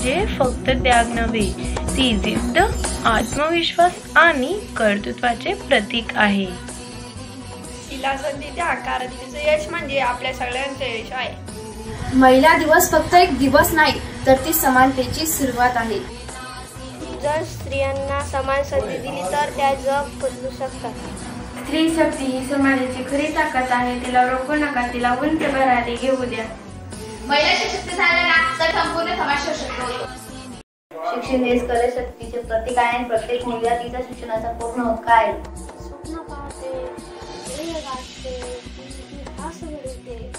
म्हणजे फक्त त्याग नव्हे, ती जिद्द, आत्मविश्वास आणि कर्तृत्वाचे प्रतीक आहे. तिला संधी द्या, कारण तिचं यश म्हणजे आपल्या सगळ्यांचं यश आहे. महिला दिवस फक्त एक दिवस नाही, तर ती समानतेची सुरुवात आहे. जर स्त्रियांना समान संधी दिली तर त्या जग बदलू शकतात. स्त्री शक्ती ही समाजाची खरी ताकद आहे. तिला रोखू नका, तिला उंच भरारी घेऊ द्या. महिला सशक्त झाल्या ना तर संपूर्ण समाज सशक्त होतो. शिक्षण हे स्त्री शक्तीचे प्रतीक आहे आणि प्रत्येक मुलगा तिच्या शिक्षणाचा पूर्ण हक्क आहे. स्वप्न पाहते, ध्येय गाठते, इतिहास घडवते.